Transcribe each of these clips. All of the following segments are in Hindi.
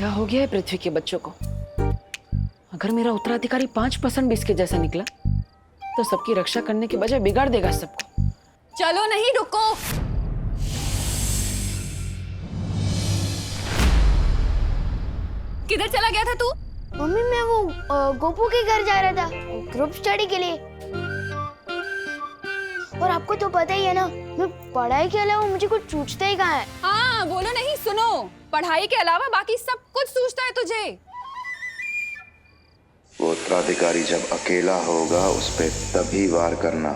क्या हो गया है पृथ्वी के बच्चों को? अगर मेरा उत्तराधिकारी 5% भी इसके जैसा निकला तो सबकी रक्षा करने के बजाय बिगाड़ देगा सबको। चलो नहीं, रुको। किधर चला गया था तू? मम्मी मैं वो गोपू के घर जा रहा था ग्रुप स्टडी के लिए। और आपको तो पता ही है ना, मैं पढ़ाई के अलावा मुझे कुछ सूझता ही कहाँ है। हाँ बोलो नहीं, सुनो। पढ़ाई के अलावा बाकी सब कुछ सूझता है तुझे। वो उत्तराधिकारी जब अकेला होगा उस पे तभी वार करना।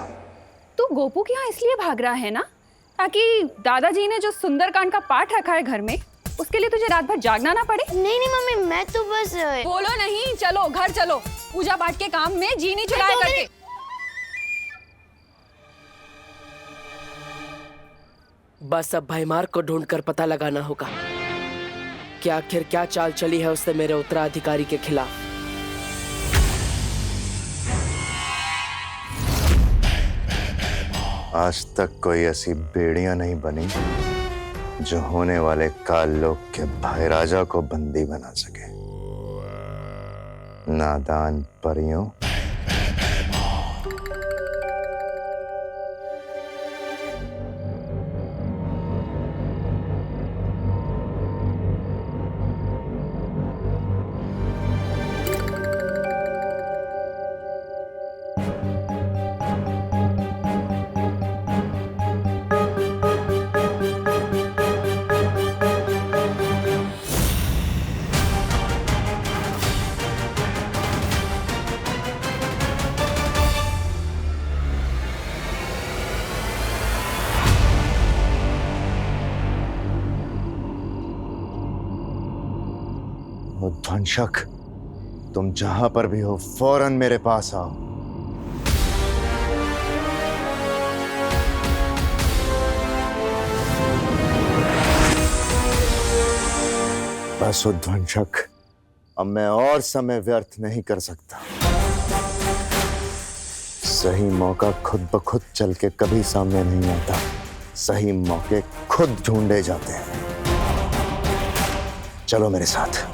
तू गोपू के यहाँ इसलिए भाग रहा है ना, ताकि दादाजी ने जो सुंदरकांड का पाठ रखा है घर में, उसके लिए तुझे रात भर जागना ना पड़े। नहीं नहीं मम्मी, मैं तो बस बोलो नहीं, चलो घर चलो। पूजा पाठ के काम में जी नहीं चुराया करके। बस अब भाईमार को ढूंढकर पता लगाना होगा कि आखिर क्या चाल चली है उसने मेरे उत्तराधिकारी के खिलाफ। आज तक कोई ऐसी बेड़ियां नहीं बनी जो होने वाले काल लोक के भाई राजा को बंदी बना सके। नादान परियों, ध्वंसक, तुम जहां पर भी हो फौरन मेरे पास आओ। बस ध्वंसक, अब मैं और समय व्यर्थ नहीं कर सकता। सही मौका खुद ब खुद चल के कभी सामने नहीं आता, सही मौके खुद ढूंढे जाते हैं। चलो मेरे साथ।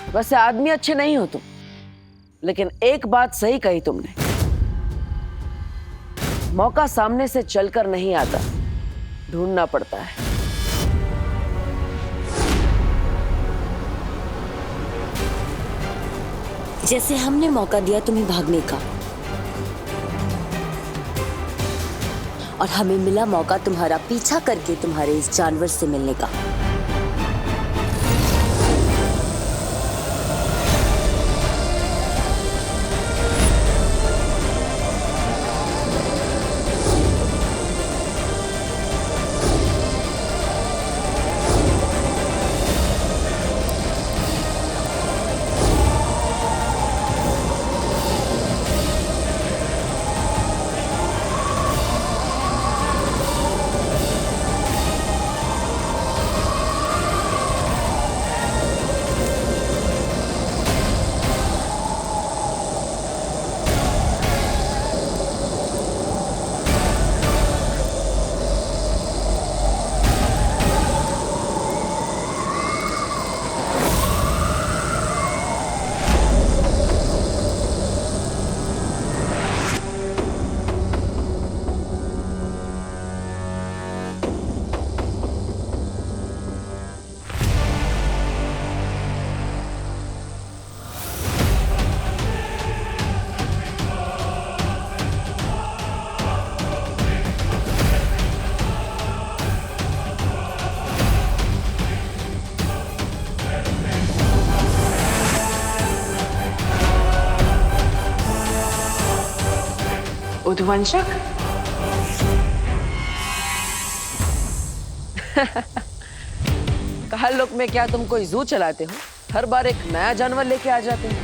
वैसे आदमी अच्छे नहीं हो तुम, लेकिन एक बात सही कही तुमने, मौका सामने से चलकर नहीं आता, ढूंढना पड़ता है। जैसे हमने मौका दिया तुम्हें भागने का, और हमें मिला मौका तुम्हारा पीछा करके तुम्हारे इस जानवर से मिलने का। उद्वंशक, काल लोक में क्या तुम कोई जू चलाते हो? हर बार एक नया जानवर लेके आ जाते हो।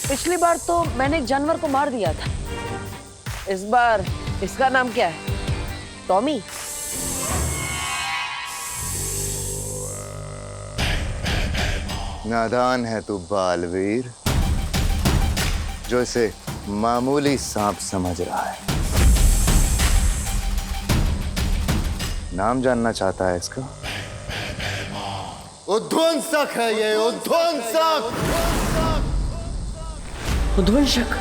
पिछली बार तो मैंने एक जानवर को मार दिया था, इस बार इसका नाम क्या है? टॉमी? नादान है तू बालवीर, जो इसे मामूली सांप समझ रहा है। नाम जानना चाहता है इसका? उध्वंसक है ये, उध्वंसक। उध्वंसक?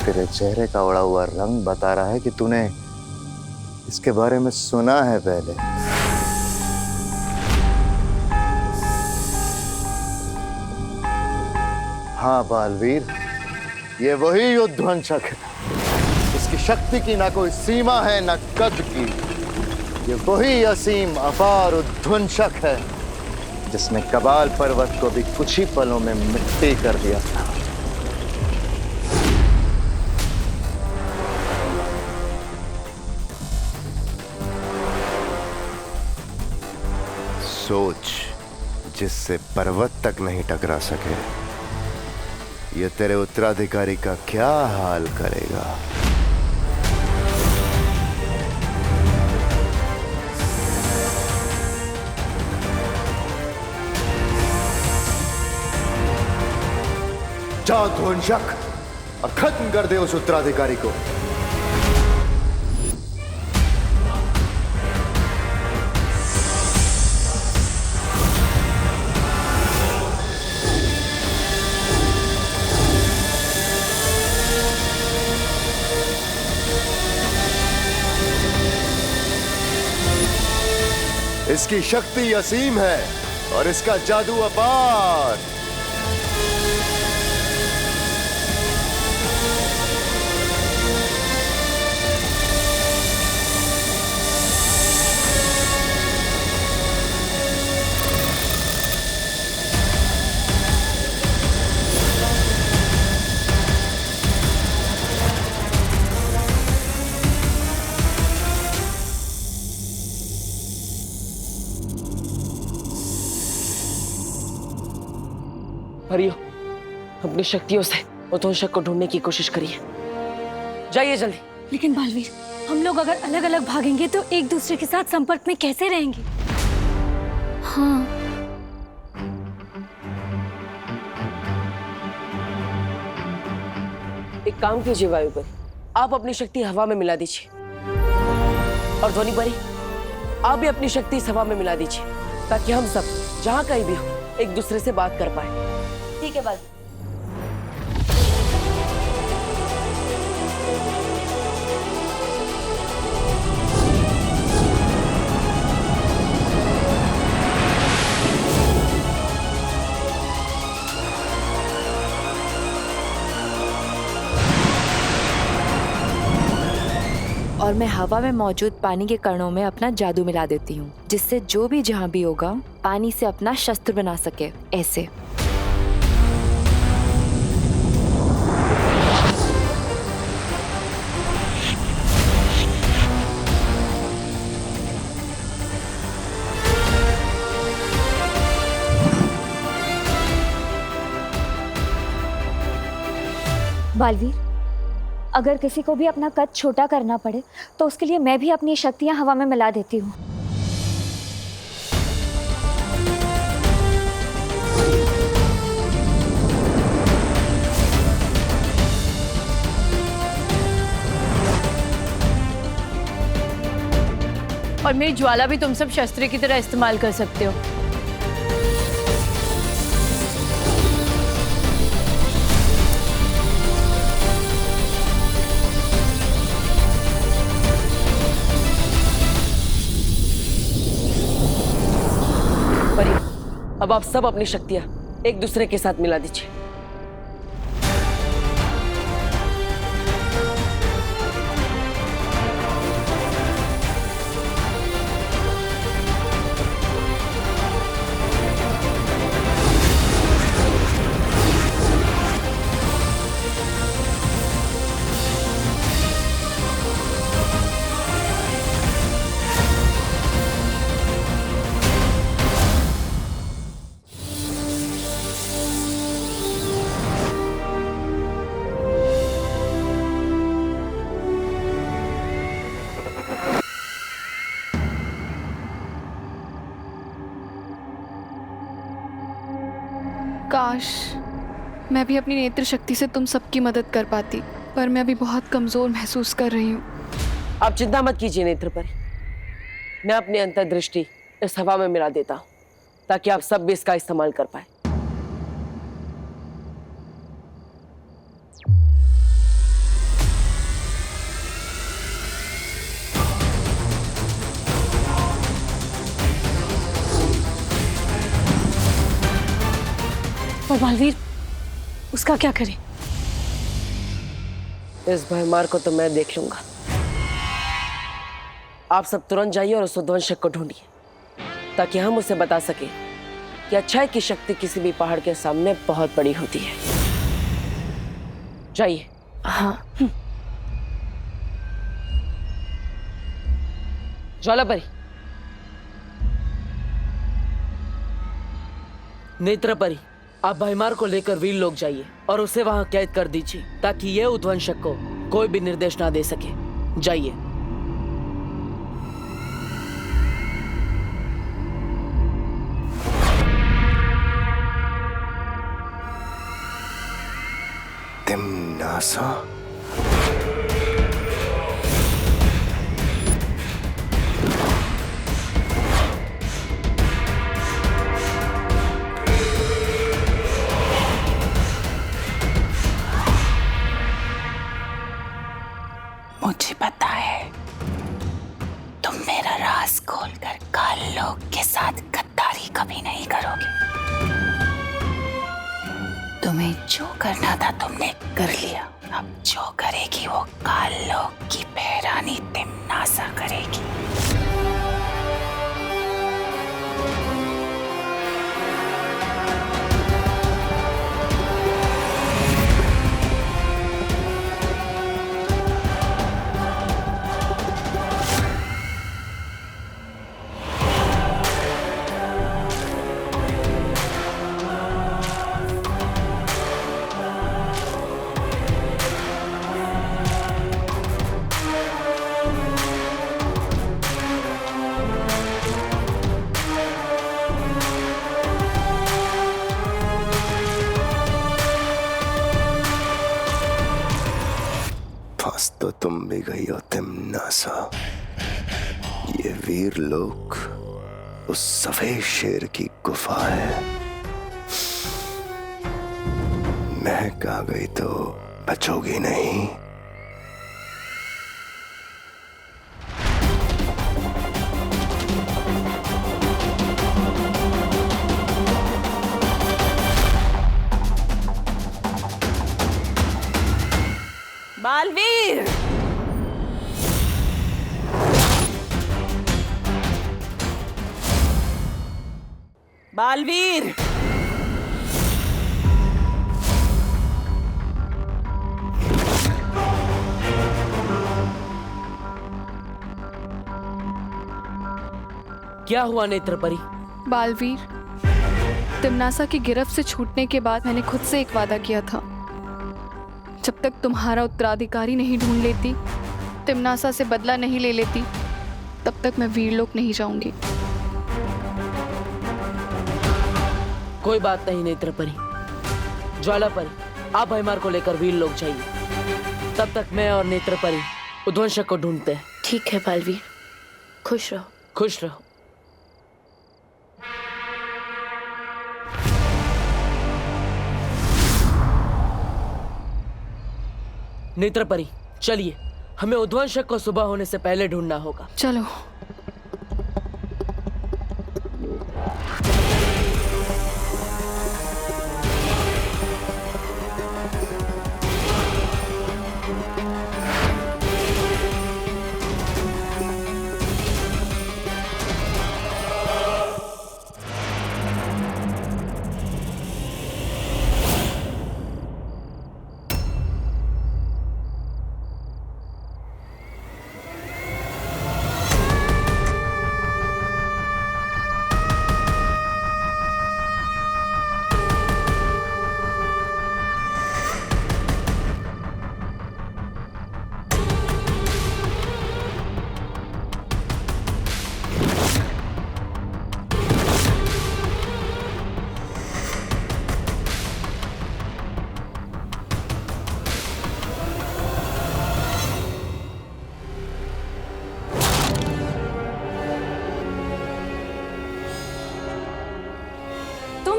तेरे चेहरे का उड़ा हुआ रंग बता रहा है कि तूने इसके बारे में सुना है पहले। हाँ बालवीर, ये वही उध्वंसक है। इसकी शक्ति की ना कोई सीमा है ना कद की। ये वही असीम अपार उध्वंसक है जिसने कबाल पर्वत को भी कुछ ही पलों में मिट्टी कर दिया था। सोच, जिससे पर्वत तक नहीं टकरा सके, ये तेरे उत्तराधिकारी का क्या हाल करेगा। जा ध्वंसक और खत्म कर दे उस उत्तराधिकारी को। इसकी शक्ति असीम है और इसका जादू अपार। परियो, अपनी शक्तियों से उध्वंसक को ढूंढने की कोशिश करिए। जाइए जल्दी। लेकिन बालवीर, हम लोग अगर अलग अलग भागेंगे तो एक दूसरे के साथ संपर्क में कैसे रहेंगे? हाँ। एक काम कीजिए वायुपरी, आप अपनी शक्ति हवा में मिला दीजिए, और ध्वनि परी, आप भी अपनी शक्ति इस हवा में मिला दीजिए, ताकि हम सब जहां कहीं भी हो एक दूसरे से बात कर पाए। ठीक है बाल। और मैं हवा में मौजूद पानी के कणों में अपना जादू मिला देती हूँ, जिससे जो भी जहाँ भी होगा पानी से अपना शस्त्र बना सके। ऐसे बालवीर, अगर किसी को भी अपना कद छोटा करना पड़े तो उसके लिए मैं भी अपनी शक्तियां हवा में मिला देती हूँ। और मेरी ज्वाला भी तुम सब शस्त्र की तरह इस्तेमाल कर सकते हो। अब आप सब अपनी शक्तियां एक दूसरे के साथ मिला दीजिए। काश मैं भी अपनी नेत्र शक्ति से तुम सबकी मदद कर पाती, पर मैं अभी बहुत कमजोर महसूस कर रही हूँ। आप चिंता मत कीजिए नेत्र परी, मैं अपनी अंतर्दृष्टि इस हवा में मिला देता हूँ ताकि आप सब भी इसका इस्तेमाल कर पाए। पर बालवीर, उसका क्या करें? इस भयमार को तो मैं देख लूंगा। आप सब तुरंत जाइए और उस उद्वंशक को ढूंढिए ताकि हम उसे बता सके कि अच्छाई की शक्ति किसी भी पहाड़ के सामने बहुत बड़ी होती है। जाइए। हाँ। ज्वालापरी, नेत्रपरी, आप भयमार को लेकर वीर लोग जाइए और उसे वहां कैद कर दीजिए ताकि यह उद्वंशक को कोई भी निर्देश ना दे सके। जाइए। तिम्नासा, मुझे पता है तुम मेरा राज खोलकर काल लोक के साथ गद्दारी कभी नहीं करोगे। तुम्हें जो करना था तुमने कर लिया, अब जो करेगी वो काल लोक की बेरानी तिम्नासा करेगी। तो तुम भी गई हो तिम्नासा। ये वीर लोक उस सफेद शेर की गुफा है। महक आ गई तो बचोगी नहीं। बालवीर, बालवीर, क्या हुआ नेत्रपरी? बालवीर, तिम्नासा की गिरफ्त से छूटने के बाद मैंने खुद से एक वादा किया था, जब तक तुम्हारा उत्तराधिकारी नहीं ढूंढ लेती, तिम्नासा से बदला नहीं ले लेती, तब तक मैं वीरलोक नहीं जाऊंगी। कोई बात नहीं नेत्रपरी। ज्वालापरी, आप भयमार को लेकर वीरलोक जाइए। तब तक मैं और नेत्रपरी उद्वंशक को ढूंढते हैं। ठीक है बालवीर, खुश रहो। खुश रहो। नेत्रपरी, चलिए, हमें उद्वंशक को सुबह होने से पहले ढूंढना होगा। चलो।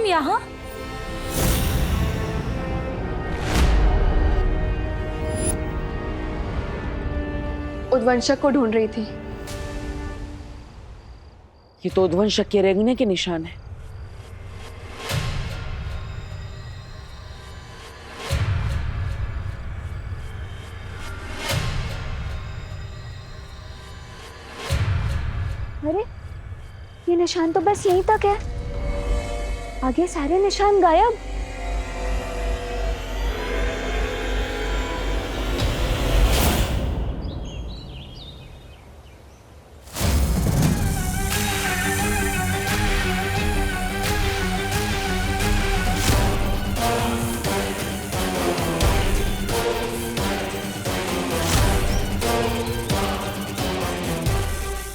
यहाँ? उद्वंशक को ढूंढ रही थी। ये तो उद्वंशक के रेंगने के निशान है। अरे ये निशान तो बस यहीं तक है, आगे सारे निशान गायब।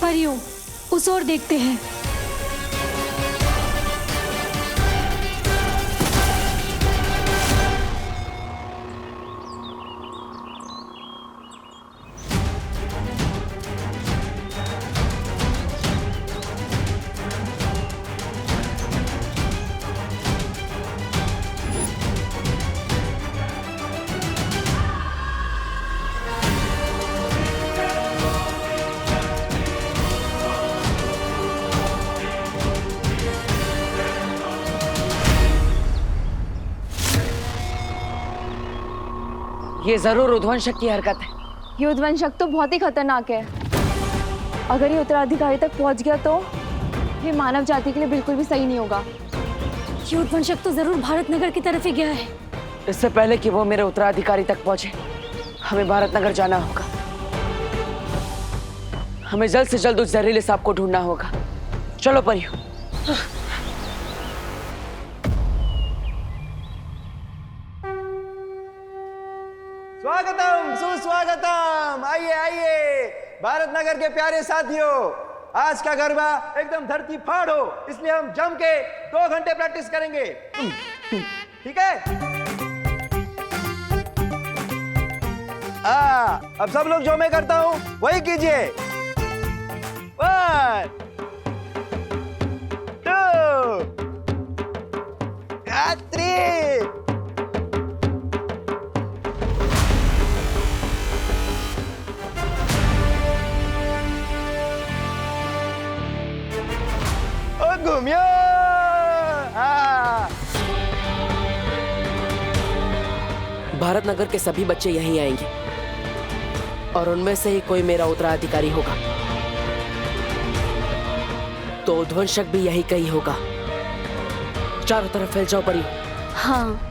परियों, उस ओर देखते हैं। ये जरूर उद्वंशक की हरकत है। ये उद्वंशक तो बहुत ही खतरनाक है। अगर ये उत्तराधिकारी तक पहुंच गया तो ये मानव जाति के लिए बिल्कुल भी सही नहीं होगा। ये उद्वंशक तो जरूर भारत नगर की तरफ ही गया है। इससे पहले कि वो मेरे उत्तराधिकारी तक पहुंचे, हमें भारत नगर जाना होगा। हमें जल्द से जल्द उस जहरीले सांप को ढूंढना होगा। चलो परियों। स्वागतम सुस्वागतम, आइए आइए भारत नगर के प्यारे साथियों। आज का गरबा एकदम धरती फाड़ हो, इसलिए हम जम के 2 घंटे प्रैक्टिस करेंगे। ठीक है? अब सब लोग जो मैं करता हूं वही कीजिए। 1 2 3। घूमियो। भारत नगर के सभी बच्चे यहीं आएंगे और उनमें से ही कोई मेरा उत्तराधिकारी होगा। तो उद्वंशक भी यही कहीं होगा। चारों तरफ फैल जाओ परियों। हाँ।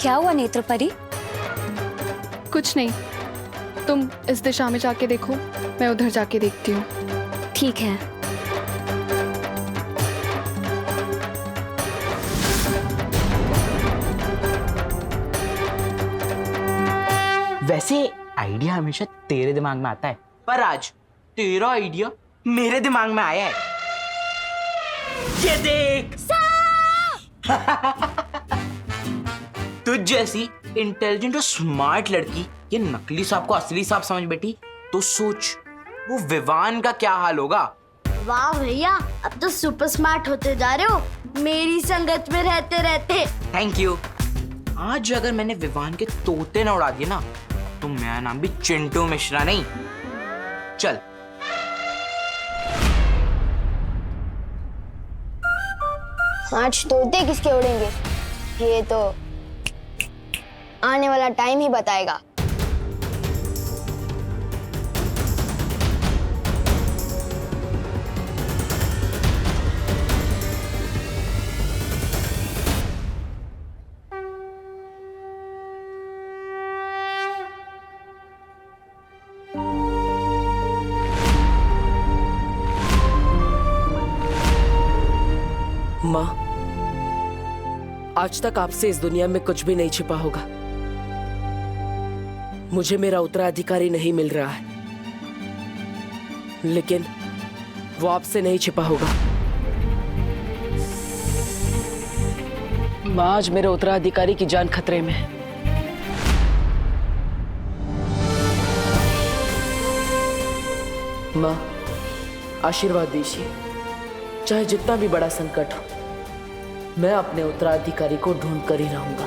क्या हुआ नेत्रपरी? कुछ नहीं, तुम इस दिशा में जाके देखो, मैं उधर जाके देखती हूँ। ठीक है। वैसे आइडिया हमेशा तेरे दिमाग में आता है, पर आज तेरा आइडिया मेरे दिमाग में आया है। ये देख तुझ जैसी इंटेलिजेंट और स्मार्ट लड़की ये नकली सांप को असली सांप समझ बैठी, तो सोच वो विवान का क्या हाल होगा। वाह भैया, अब तो सुपर स्मार्ट होते जा रहे हो मेरी संगत में रहते रहते। Thank you. आज अगर मैंने विवान के तोते न उड़ा दिए ना, तो मेरा नाम भी चिंटू मिश्रा नहीं। चल आज तोते किसके उड़ेंगे ये तो आने वाला टाइम ही बताएगा। आज तक आपसे इस दुनिया में कुछ भी नहीं छिपा होगा। मुझे मेरा उत्तराधिकारी नहीं मिल रहा है, लेकिन वो आपसे नहीं छिपा होगा। माँ, आज मेरे उत्तराधिकारी की जान खतरे में है। माँ, आशीर्वाद दीजिए। चाहे जितना भी बड़ा संकट हो, मैं अपने उत्तराधिकारी को ढूंढ कर ही रहूंगा।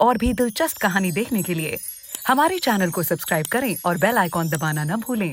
और भी दिलचस्प कहानी देखने के लिए हमारे चैनल को सब्सक्राइब करें और बेल आइकॉन दबाना न भूलें।